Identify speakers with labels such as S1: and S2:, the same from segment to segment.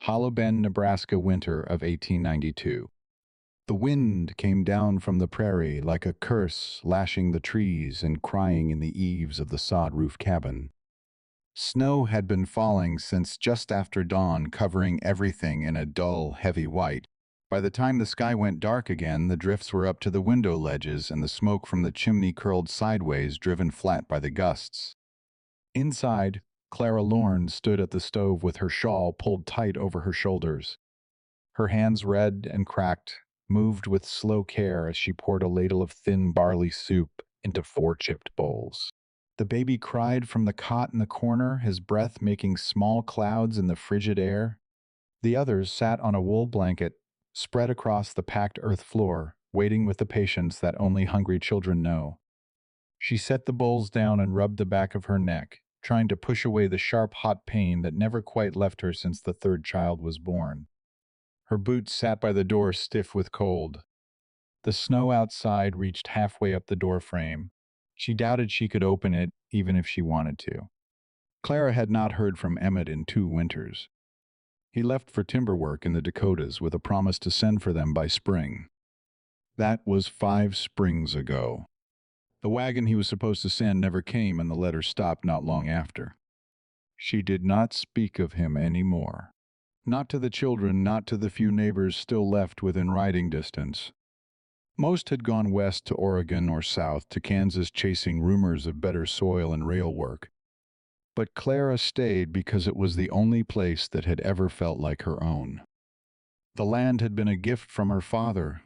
S1: Hollow Bend, Nebraska winter of 1892. The wind came down from the prairie like a curse, lashing the trees and crying in the eaves of the sod-roof cabin. Snow had been falling since just after dawn, covering everything in a dull, heavy white. By the time the sky went dark again, the drifts were up to the window ledges and the smoke from the chimney curled sideways, driven flat by the gusts. Inside, Clara Lorne stood at the stove with her shawl pulled tight over her shoulders. Her hands red and cracked, moved with slow care as she poured a ladle of thin barley soup into four chipped bowls. The baby cried from the cot in the corner, his breath making small clouds in the frigid air. The others sat on a wool blanket, spread across the packed earth floor, waiting with the patience that only hungry children know. She set the bowls down and rubbed the back of her neck, trying to push away the sharp, hot pain that never quite left her since the third child was born. Her boots sat by the door stiff with cold. The snow outside reached halfway up the door frame. She doubted she could open it, even if she wanted to. Clara had not heard from Emmett in 2 winters. He left for timber work in the Dakotas with a promise to send for them by spring. That was 5 springs ago. The wagon he was supposed to send never came, and the letter stopped not long after. She did not speak of him any more. Not to the children, not to the few neighbors still left within riding distance. Most had gone west to Oregon or south to Kansas, chasing rumors of better soil and rail work. But Clara stayed because it was the only place that had ever felt like her own. The land had been a gift from her father,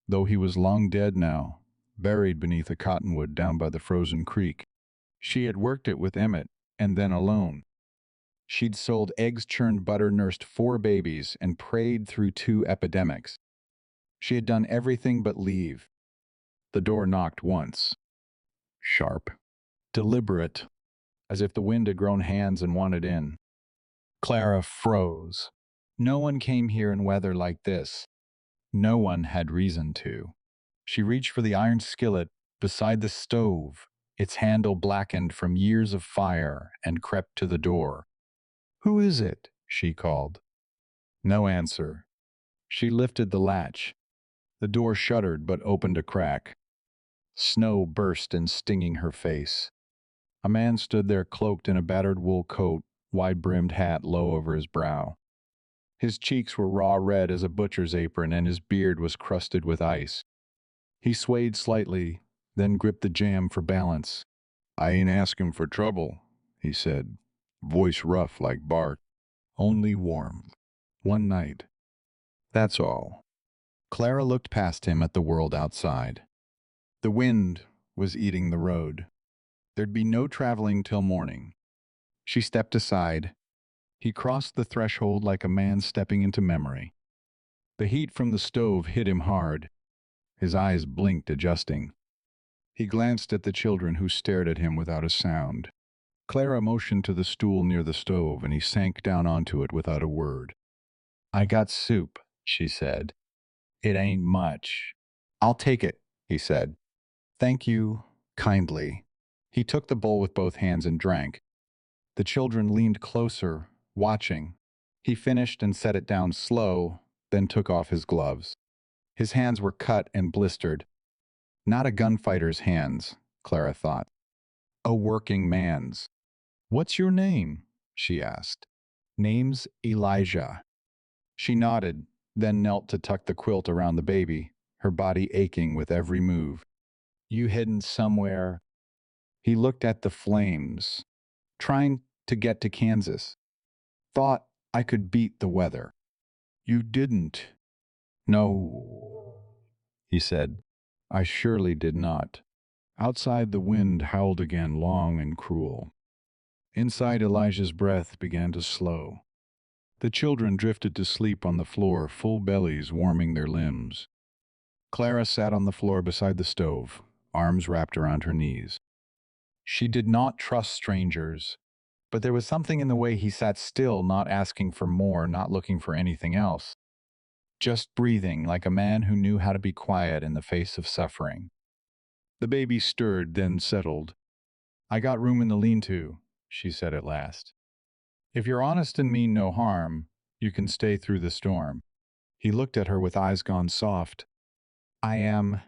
S1: though he was long dead now, buried beneath a cottonwood down by the frozen creek. She had worked it with Emmett, and then alone. She'd sold eggs, churned butter, nursed 4 babies, and prayed through 2 epidemics. She had done everything but leave. The door knocked once. Sharp. Deliberate, as if the wind had grown hands and wanted in. Clara froze. No one came here in weather like this. No one had reason to. She reached for the iron skillet beside the stove, its handle blackened from years of fire, and crept to the door. "Who is it?" she called. No answer. She lifted the latch. The door shuddered but opened a crack. Snow burst in stinging her face. A man stood there cloaked in a battered wool coat, wide-brimmed hat low over his brow. His cheeks were raw red as a butcher's apron, and his beard was crusted with ice. He swayed slightly, then gripped the jamb for balance. "I ain't asking for trouble," he said, voice rough like bark. "Only warmth. One night. That's all." Clara looked past him at the world outside. The wind was eating the road. There'd be no traveling till morning. She stepped aside. He crossed the threshold like a man stepping into memory. The heat from the stove hit him hard. His eyes blinked, adjusting. He glanced at the children, who stared at him without a sound. Clara motioned to the stool near the stove, and he sank down onto it without a word. "I got soup," she said. "It ain't much." "I'll take it," he said. "Thank you, kindly." He took the bowl with both hands and drank. The children leaned closer, watching. He finished and set it down slow, then took off his gloves. His hands were cut and blistered. Not a gunfighter's hands, Clara thought. A working man's. "What's your name?" she asked. "Name's Elijah." She nodded, then knelt to tuck the quilt around the baby, her body aching with every move. "You hidden somewhere?" He looked at the flames. "Trying to get to Kansas. Thought I could beat the weather." "You didn't." "No," he said. "I surely did not." Outside, the wind howled again, long and cruel. Inside, Elijah's breath began to slow. The children drifted to sleep on the floor, full bellies warming their limbs. Clara sat on the floor beside the stove, arms wrapped around her knees. She did not trust strangers, but there was something in the way he sat still, not asking for more, not looking for anything else. Just breathing, like a man who knew how to be quiet in the face of suffering. The baby stirred, then settled. "I got room in the lean-to," she said at last. "If you're honest and mean no harm, You can stay through the storm. He looked at her with eyes gone soft. I am,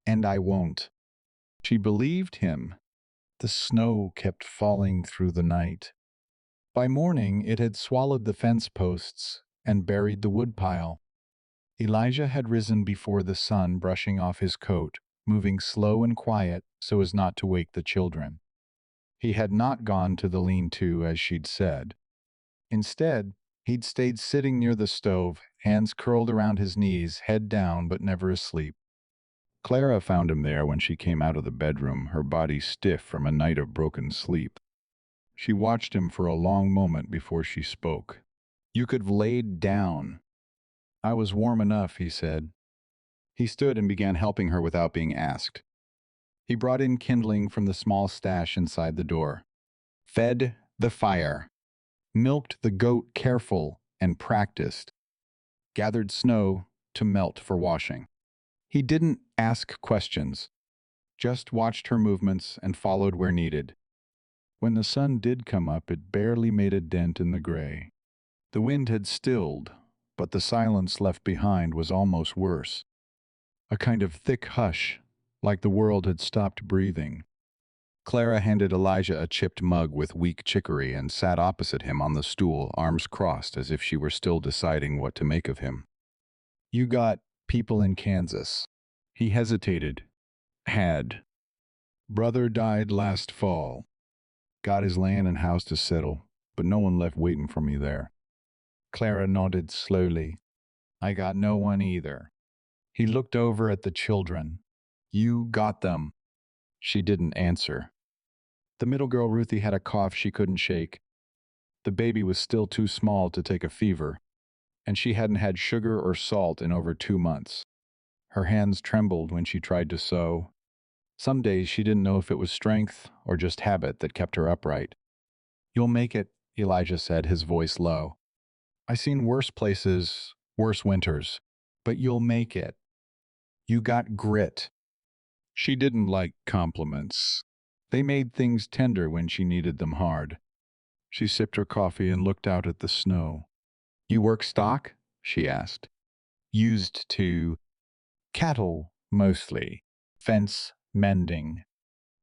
S1: and I won't. She believed him. The snow kept falling through the night. By morning, it had swallowed the fence posts and buried the woodpile. Elijah had risen before the sun, brushing off his coat, moving slow and quiet so as not to wake the children. He had not gone to the lean-to as she'd said. Instead, he'd stayed sitting near the stove, hands curled around his knees, head down but never asleep. Clara found him there when she came out of the bedroom, her body stiff from a night of broken sleep. She watched him for a long moment before she spoke. You could have laid down. I was warm enough, he said. He stood and began helping her without being asked. He brought in kindling from the small stash inside the door. Fed the fire. Milked the goat careful and practiced. Gathered snow to melt for washing. He didn't ask questions, just watched her movements and followed where needed. When the sun did come up, it barely made a dent in the gray. The wind had stilled, but the silence left behind was almost worse. A kind of thick hush, like the world had stopped breathing. Clara handed Elijah a chipped mug with weak chicory and sat opposite him on the stool, arms crossed as if she were still deciding what to make of him. You got people in Kansas. He hesitated. Had. Brother died last fall. Got his land and house to settle, but no one left waiting for me there. Clara nodded slowly. I got no one either. He looked over at the children. You got them. She didn't answer. The middle girl, Ruthie, had a cough she couldn't shake. The baby was still too small to take a fever, and she hadn't had sugar or salt in over 2 months. Her hands trembled when she tried to sew. Some days she didn't know if it was strength or just habit that kept her upright. You'll make it, Elijah said, his voice low. I seen worse places, worse winters, but you'll make it. You got grit. She didn't like compliments. They made things tender when she needed them hard. She sipped her coffee and looked out at the snow. You work stock? She asked. Used to. Cattle, mostly. Fence mending.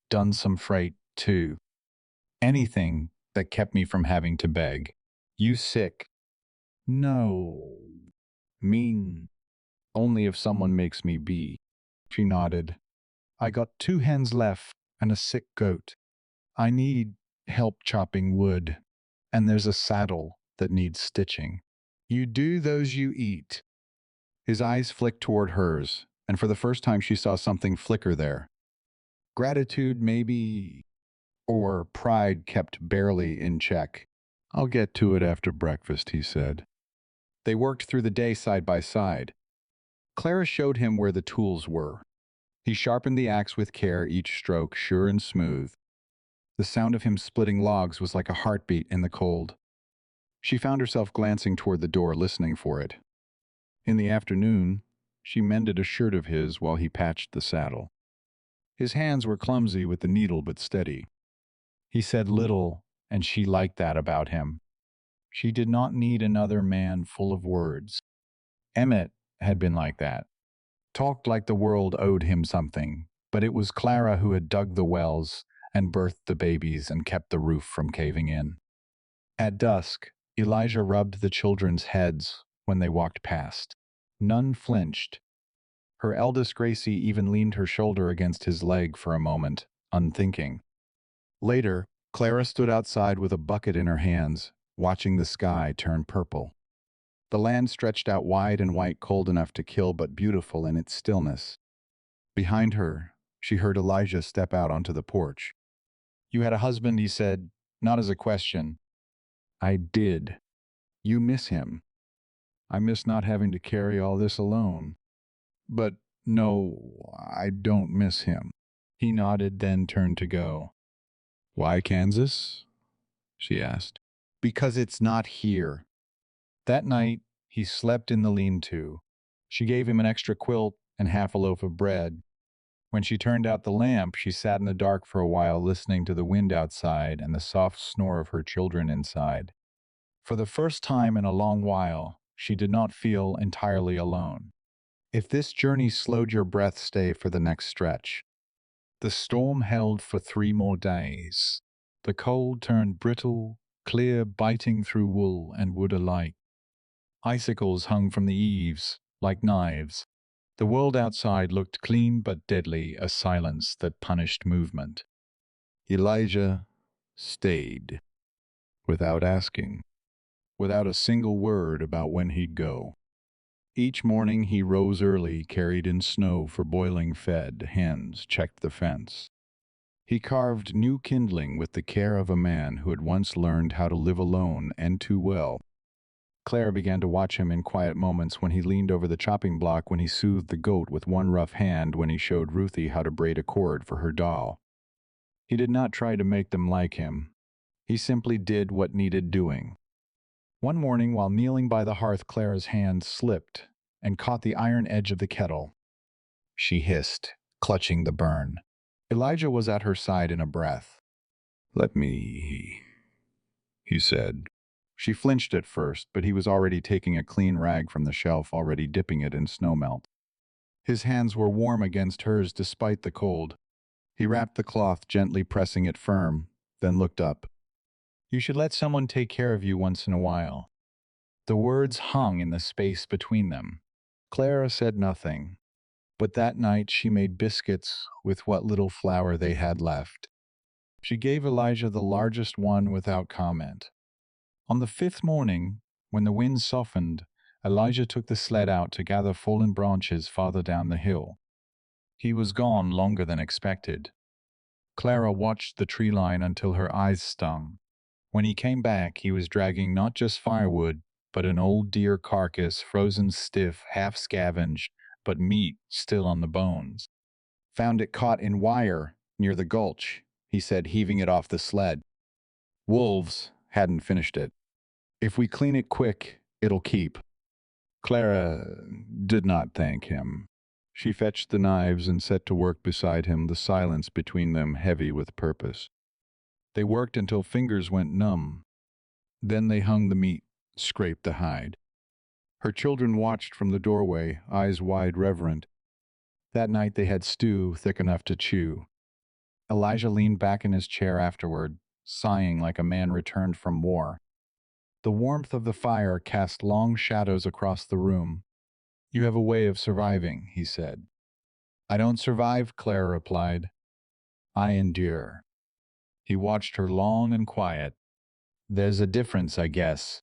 S1: Done some freight, too. Anything that kept me from having to beg. You sick? No. Mean. Only if someone makes me be. She nodded. I got 2 hens left and a sick goat. I need help chopping wood, and there's a saddle that needs stitching. You do those you eat. His eyes flicked toward hers, and for the first time she saw something flicker there. Gratitude, maybe, or pride kept barely in check. I'll get to it after breakfast, he said. They worked through the day side by side. Clara showed him where the tools were. He sharpened the axe with care, each stroke sure and smooth. The sound of him splitting logs was like a heartbeat in the cold. She found herself glancing toward the door, listening for it. In the afternoon, she mended a shirt of his while he patched the saddle. His hands were clumsy with the needle but steady. He said little, and she liked that about him. She did not need another man full of words. Emmett had been like that. Talked like the world owed him something, but it was Clara who had dug the wells and birthed the babies and kept the roof from caving in. At dusk, Elijah rubbed the children's heads when they walked past. None flinched. Her eldest, Gracie, even leaned her shoulder against his leg for a moment, unthinking. Later, Clara stood outside with a bucket in her hands, watching the sky turn purple. The land stretched out wide and white, cold enough to kill, but beautiful in its stillness. Behind her, she heard Elijah step out onto the porch. You had a husband, he said, not as a question. I did. You miss him. I miss not having to carry all this alone. But no, I don't miss him. He nodded, then turned to go. Why Kansas? She asked. Because it's not here. That night, he slept in the lean-to. She gave him an extra quilt and half a loaf of bread. When she turned out the lamp, she sat in the dark for a while, listening to the wind outside and the soft snore of her children inside. For the first time in a long while, she did not feel entirely alone. If this journey slowed your breath, stay for the next stretch. The storm held for 3 more days. The cold turned brittle, clear, biting through wool and wood alike. Icicles hung from the eaves, like knives. The world outside looked clean but deadly, a silence that punished movement. Elijah stayed, without asking, without a single word about when he'd go. Each morning he rose early, carried in snow for boiling, fed hens, checked the fence. He carved new kindling with the care of a man who had once learned how to live alone and too well. Clara began to watch him in quiet moments, when he leaned over the chopping block, when he soothed the goat with one rough hand, when he showed Ruthie how to braid a cord for her doll. He did not try to make them like him. He simply did what needed doing. One morning, while kneeling by the hearth, Clara's hand slipped and caught the iron edge of the kettle. She hissed, clutching the burn. Elijah was at her side in a breath. "Let me," he said. She flinched at first, but he was already taking a clean rag from the shelf, already dipping it in snowmelt. His hands were warm against hers despite the cold. He wrapped the cloth, gently pressing it firm, then looked up. "You should let someone take care of you once in a while." The words hung in the space between them. Clara said nothing, but that night she made biscuits with what little flour they had left. She gave Elijah the largest one without comment. On the 5th morning, when the wind softened, Elijah took the sled out to gather fallen branches farther down the hill. He was gone longer than expected. Clara watched the tree line until her eyes stung. When he came back, he was dragging not just firewood, but an old deer carcass, frozen stiff, half scavenged, but meat still on the bones. "Found it caught in wire near the gulch," he said, heaving it off the sled. "Wolves hadn't finished it. If we clean it quick, it'll keep." Clara did not thank him. She fetched the knives and set to work beside him, the silence between them heavy with purpose. They worked until fingers went numb. Then they hung the meat, scraped the hide. Her children watched from the doorway, eyes wide, reverent. That night they had stew thick enough to chew. Elijah leaned back in his chair afterward, sighing like a man returned from war. The warmth of the fire cast long shadows across the room. "You have a way of surviving," he said. "I don't survive," Clara replied. "I endure." He watched her long and quiet. "There's a difference, I guess."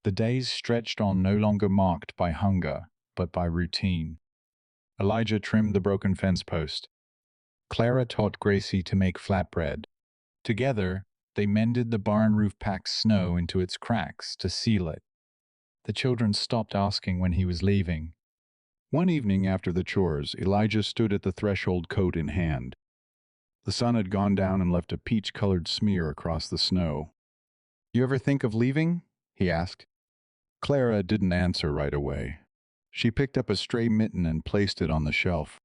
S1: The days stretched on, no longer marked by hunger, but by routine. Elijah trimmed the broken fence post. Clara taught Gracie to make flatbread. Together, they mended the barn roof, packed snow into its cracks to seal it. The children stopped asking when he was leaving. One evening after the chores, Elijah stood at the threshold, coat in hand. The sun had gone down and left a peach-colored smear across the snow. "You ever think of leaving?" he asked. Clara didn't answer right away. She picked up a stray mitten and placed it on the shelf.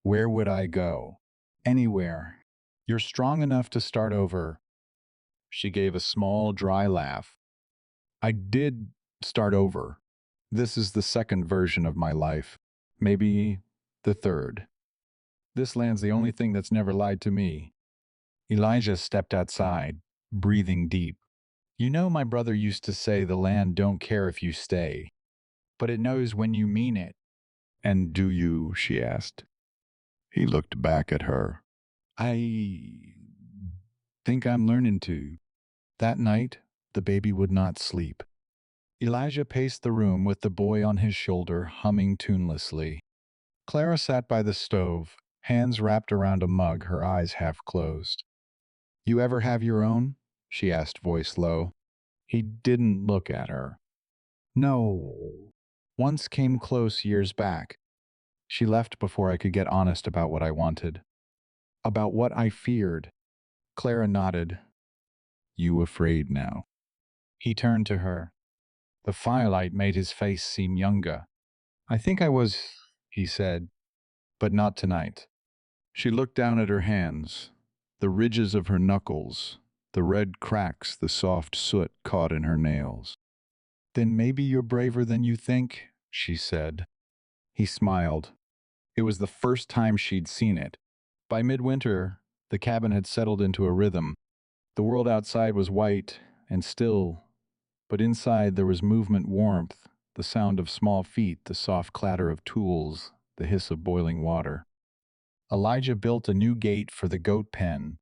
S1: "Where would I go?" "Anywhere. You're strong enough to start over." She gave a small, dry laugh. "I did start over. This is the second version of my life. Maybe the third. This land's the only thing that's never lied to me." Elijah stepped outside, breathing deep. "You know, my brother used to say the land don't care if you stay, but it knows when you mean it." "And do you?" she asked. He looked back at her. "I think I'm learning to." That night, the baby would not sleep. Elijah paced the room with the boy on his shoulder, humming tunelessly. Clara sat by the stove, hands wrapped around a mug, her eyes half closed. "You ever have your own?" she asked, voice low. He didn't look at her. "No. Once came close years back. She left before I could get honest about what I wanted. About what I feared." Clara nodded. "You afraid now?" He turned to her. The firelight made his face seem younger. "I think I was," he said, "but not tonight." She looked down at her hands, the ridges of her knuckles, the red cracks, the soft soot caught in her nails. "Then maybe you're braver than you think," she said. He smiled. It was the first time she'd seen it. By midwinter, the cabin had settled into a rhythm. The world outside was white and still, but inside there was movement, warmth, the sound of small feet, the soft clatter of tools, the hiss of boiling water. Elijah built a new gate for the goat pen.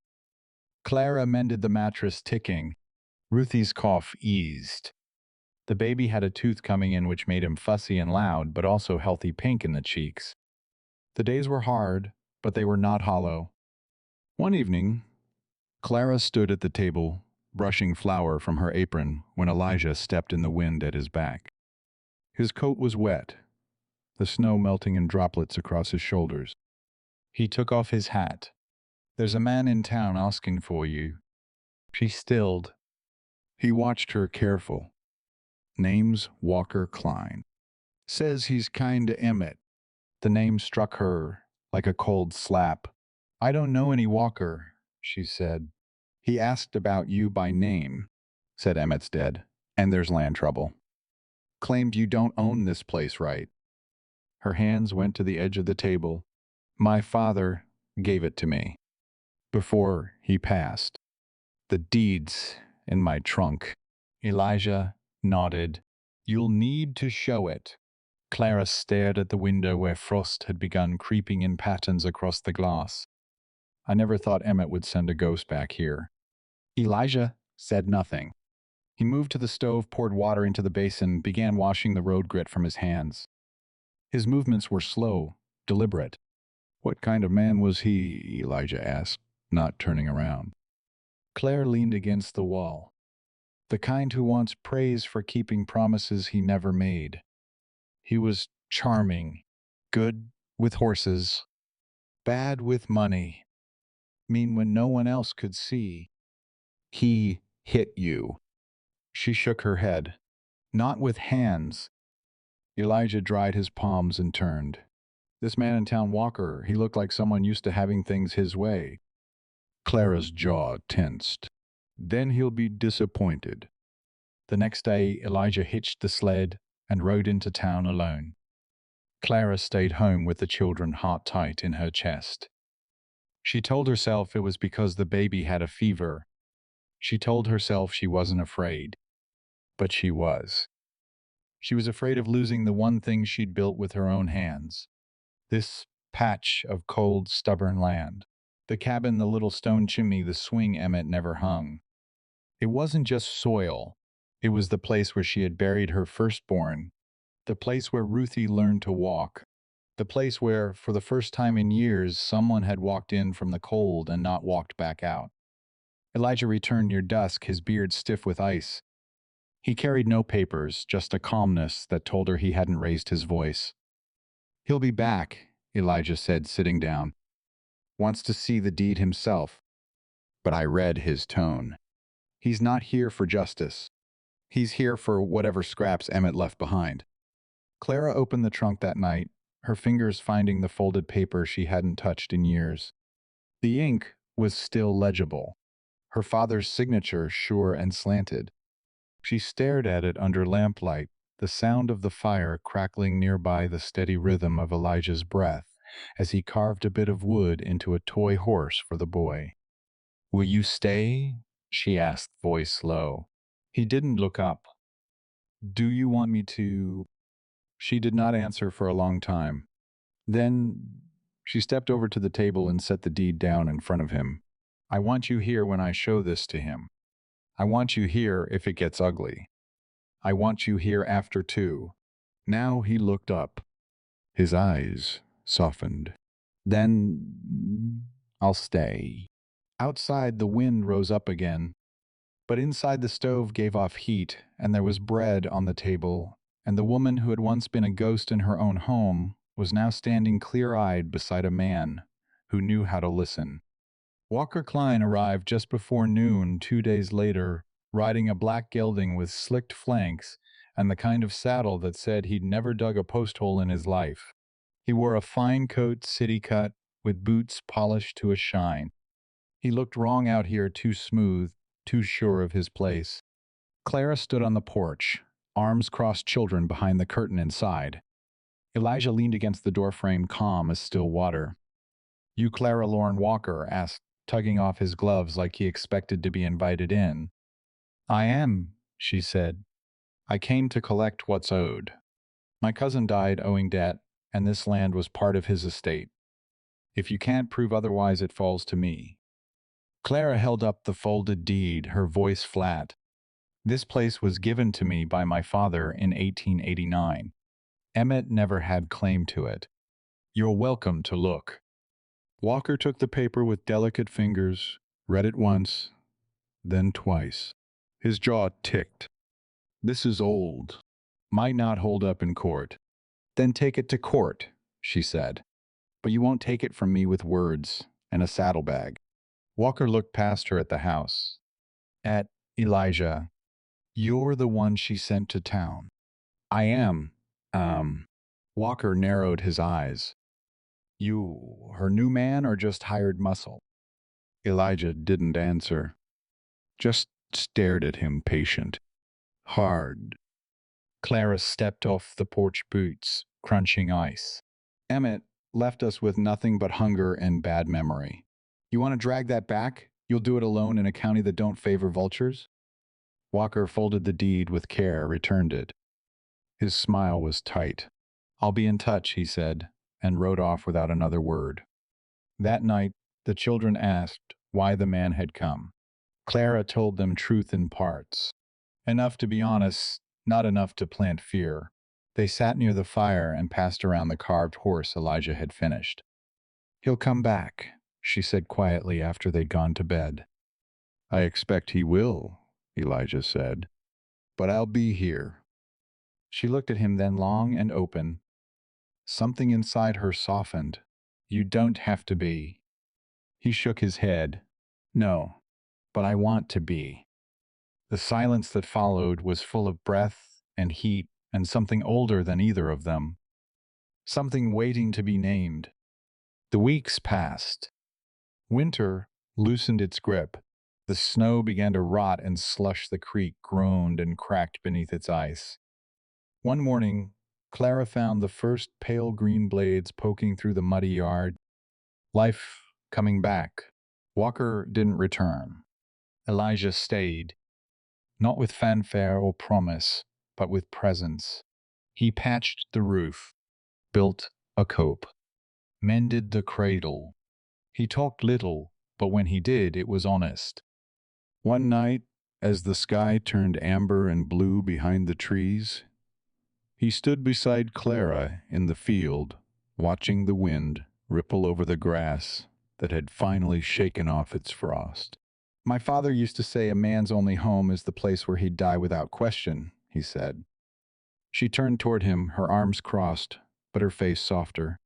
S1: Clara mended the mattress, ticking. Ruthie's cough eased. The baby had a tooth coming in which made him fussy and loud, but also healthy pink in the cheeks. The days were hard, but they were not hollow. One evening, Clara stood at the table, brushing flour from her apron, when Elijah stepped in the wind at his back. His coat was wet, the snow melting in droplets across his shoulders. He took off his hat. "There's a man in town asking for you." She stilled. He watched her careful. "Name's Walker Klein. Says he's kind to Emmett." The name struck her like a cold slap. "I don't know any Walker," she said. "He asked about you by name," said. "Emmett's dead, and there's land trouble. Claimed you don't own this place, right?" Her hands went to the edge of the table. "My father gave it to me before he passed. The deed's in my trunk." Elijah nodded. "You'll need to show it." Clara stared at the window where frost had begun creeping in patterns across the glass. "I never thought Emmett would send a ghost back here." Elijah said nothing. He moved to the stove, poured water into the basin, began washing the road grit from his hands. His movements were slow, deliberate. "What kind of man was he?" Elijah asked, not turning around. Claire leaned against the wall. "The kind who wants praise for keeping promises he never made. He was charming, good with horses, bad with money, mean when no one else could see." "He hit you." She shook her head. "Not with hands." Elijah dried his palms and turned. "This man in town, Walker, he looked like someone used to having things his way." Clara's jaw tensed. "Then he'll be disappointed." The next day, Elijah hitched the sled and rode into town alone. Clara stayed home with the children, heart tight in her chest. She told herself it was because the baby had a fever. She told herself she wasn't afraid. But she was. She was afraid of losing the one thing she'd built with her own hands. This patch of cold, stubborn land. The cabin, the little stone chimney, the swing Emmett never hung. It wasn't just soil. It was the place where she had buried her firstborn. The place where Ruthie learned to walk. The place where, for the first time in years, someone had walked in from the cold and not walked back out. Elijah returned near dusk, his beard stiff with ice. He carried no papers, just a calmness that told her he hadn't raised his voice. "He'll be back," Elijah said, sitting down. "Wants to see the deed himself." But I read his tone. "He's not here for justice. He's here for whatever scraps Emmett left behind." Clara opened the trunk that night, her fingers finding the folded paper she hadn't touched in years. The ink was still legible, her father's signature sure and slanted. She stared at it under lamplight, the sound of the fire crackling nearby, the steady rhythm of Elijah's breath as he carved a bit of wood into a toy horse for the boy. "Will you stay?" she asked, voice low. He didn't look up. "Do you want me to?" She did not answer for a long time. Then she stepped over to the table and set the deed down in front of him. "I want you here when I show this to him. I want you here if it gets ugly. I want you here after too." Now he looked up. His eyes softened. "Then I'll stay." Outside, the wind rose up again, but inside the stove gave off heat, and there was bread on the table, and the woman who had once been a ghost in her own home was now standing clear-eyed beside a man who knew how to listen. Walker Klein arrived just before noon 2 days later, riding a black gelding with slicked flanks and the kind of saddle that said he'd never dug a post hole in his life. He wore a fine coat, city cut, with boots polished to a shine. He looked wrong out here, too smooth, too sure of his place. Clara stood on the porch, arms crossed, children behind the curtain inside. Elijah leaned against the doorframe, calm as still water. "You Clara Lorne Walker?" asked, tugging off his gloves like he expected to be invited in. "I am," she said. "I came to collect what's owed. My cousin died owing debt, and this land was part of his estate. If you can't prove otherwise, it falls to me." Clara held up the folded deed, her voice flat. "This place was given to me by my father in 1889. Emmett never had claim to it. You're welcome to look." Walker took the paper with delicate fingers, read it once, then twice. His jaw ticked. "This is old. Might not hold up in court." "Then take it to court," she said. "But you won't take it from me with words and a saddlebag." Walker looked past her at the house. At Elijah. "You're the one she sent to town." "I am. Walker narrowed his eyes. "You her new man or just hired muscle?" Elijah didn't answer. Just stared at him, patient. Hard. Clara stepped off the porch boots, crunching ice. "Emmett left us with nothing but hunger and bad memory. You want to drag that back? You'll do it alone in a county that don't favor vultures?" Walker folded the deed with care, returned it. His smile was tight. "I'll be in touch," he said, and rode off without another word. That night, the children asked why the man had come. Clara told them truth in parts. Enough to be honest, not enough to plant fear. They sat near the fire and passed around the carved horse Elijah had finished. "He'll come back," she said quietly after they'd gone to bed. "I expect he will," Elijah said. "But I'll be here." She looked at him then, long and open. Something inside her softened. "You don't have to be." He shook his head. "No, but I want to be." The silence that followed was full of breath and heat and something older than either of them. Something waiting to be named. The weeks passed. Winter loosened its grip. The snow began to rot and slush. The creek groaned and cracked beneath its ice. One morning, Clara found the first pale green blades poking through the muddy yard. Life coming back. Walker didn't return. Elijah stayed. Not with fanfare or promise, but with presence. He patched the roof, built a cope, mended the cradle. He talked little, but when he did, it was honest. One night, as the sky turned amber and blue behind the trees, he stood beside Clara in the field, watching the wind ripple over the grass that had finally shaken off its frost. "My father used to say a man's only home is the place where he'd die without question," he said. She turned toward him, her arms crossed, but her face softer.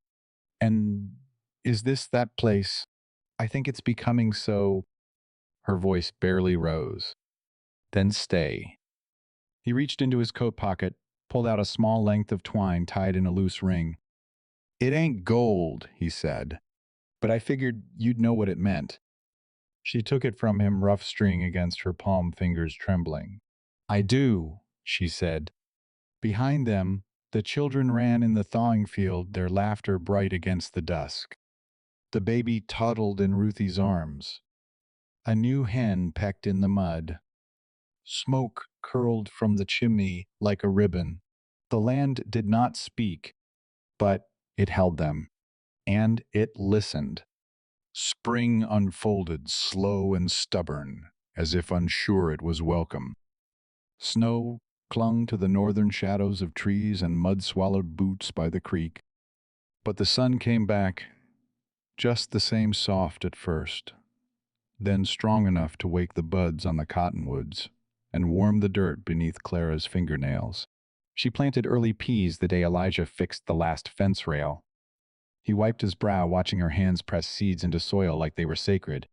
S1: "And is this that place? I think it's becoming so—" Her voice barely rose. "Then stay." He reached into his coat pocket, pulled out a small length of twine tied in a loose ring. "It ain't gold," he said, "but I figured you'd know what it meant." She took it from him, rough string against her palm fingers trembling. "I do," she said. Behind them, the children ran in the thawing field, their laughter bright against the dusk. The baby toddled in Ruthie's arms. A new hen pecked in the mud. Smoke curled from the chimney like a ribbon. The land did not speak, but it held them, and it listened. Spring unfolded, slow and stubborn, as if unsure it was welcome. Snow clung to the northern shadows of trees and mud-swallowed boots by the creek. But the sun came back, just the same soft at first, then strong enough to wake the buds on the cottonwoods and warm the dirt beneath Clara's fingernails. She planted early peas the day Elijah fixed the last fence rail. He wiped his brow, watching her hands press seeds into soil like they were sacred.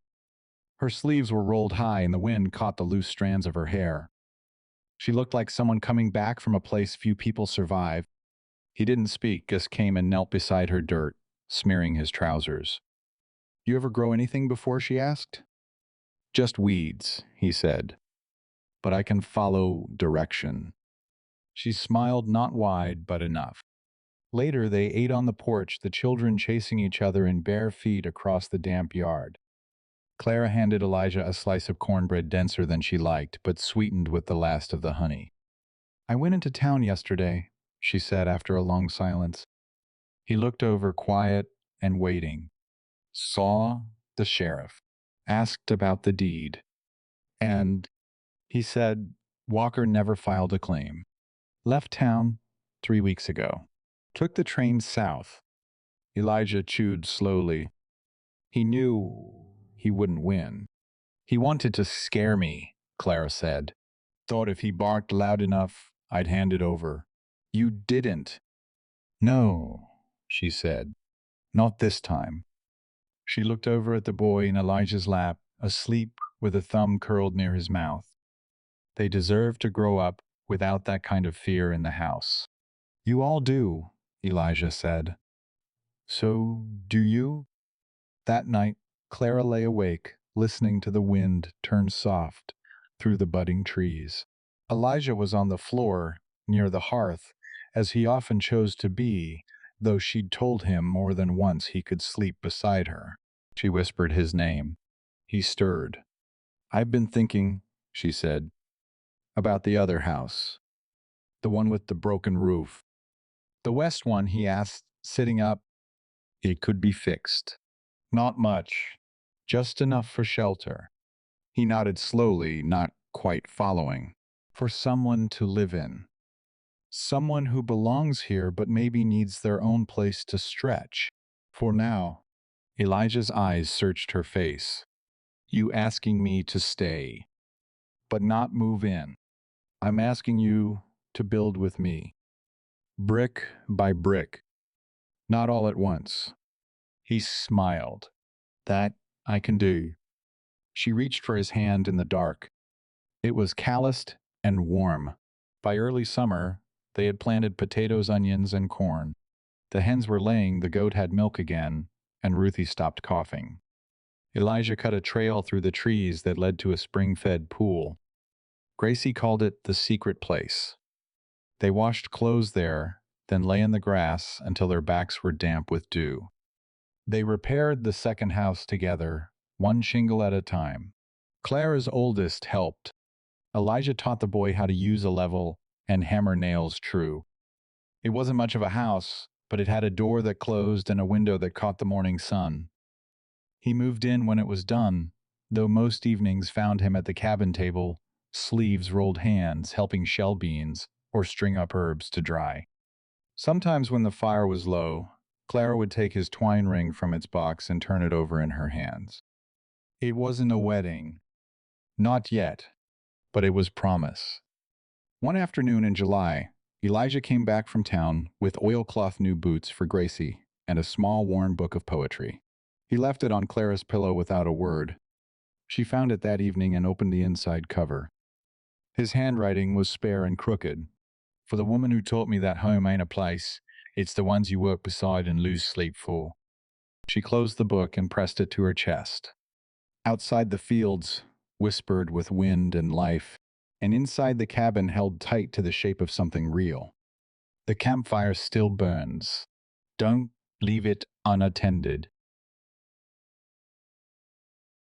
S1: Her sleeves were rolled high and the wind caught the loose strands of her hair. She looked like someone coming back from a place few people survive. He didn't speak, just came and knelt beside her dirt, smearing his trousers. "You ever grow anything before?" she asked. Just weeds, he said, but I can follow direction. She smiled not wide, but enough. Later, they ate on the porch, the children chasing each other in bare feet across the damp yard. Clara handed Elijah a slice of cornbread denser than she liked, but sweetened with the last of the honey. I went into town yesterday, she said after a long silence. He looked over, quiet and waiting. Saw the sheriff. Asked about the deed. And he said Walker never filed a claim. Left town 3 weeks ago. Took the train south. Elijah chewed slowly. He knew he wouldn't win. He wanted to scare me, Clara said. Thought if he barked loud enough, I'd hand it over. You didn't. No, she said. Not this time. She looked over at the boy in Elijah's lap, asleep with a thumb curled near his mouth. They deserve to grow up without that kind of fear in the house. You all do, Elijah said. So do you? That night, Clara lay awake, listening to the wind turn soft through the budding trees. Elijah was on the floor, near the hearth, as he often chose to be, though she'd told him more than once he could sleep beside her. She whispered his name. He stirred. I've been thinking, she said, about the other house, the one with the broken roof. The west one, he asked, sitting up. It could be fixed. Not much, just enough for shelter. He nodded slowly, not quite following. For someone to live in. Someone who belongs here but maybe needs their own place to stretch. For now, Elijah's eyes searched her face. You asking me to stay, but not move in. I'm asking you to build with me. Brick by brick. Not all at once. He smiled. That I can do. She reached for his hand in the dark. It was calloused and warm. By early summer, they had planted potatoes, onions, and corn. The hens were laying, the goat had milk again, and Ruthie stopped coughing. Elijah cut a trail through the trees that led to a spring-fed pool. Gracie called it the secret place. They washed clothes there, then lay in the grass until their backs were damp with dew. They repaired the second house together, one shingle at a time. Clara's oldest helped. Elijah taught the boy how to use a level and hammer nails true. It wasn't much of a house, but it had a door that closed and a window that caught the morning sun. He moved in when it was done, though most evenings found him at the cabin table, sleeves rolled hands, helping shell beans or string up herbs to dry. Sometimes when the fire was low, Clara would take his twine ring from its box and turn it over in her hands. It wasn't a wedding. Not yet, but it was promise. One afternoon in July, Elijah came back from town with oilcloth new boots for Gracie and a small worn book of poetry. He left it on Clara's pillow without a word. She found it that evening and opened the inside cover. His handwriting was spare and crooked. For the woman who taught me that home ain't a place, it's the ones you work beside and lose sleep for. She closed the book and pressed it to her chest. Outside the fields, whispered with wind and life, and inside the cabin held tight to the shape of something real. The campfire still burns. Don't leave it unattended.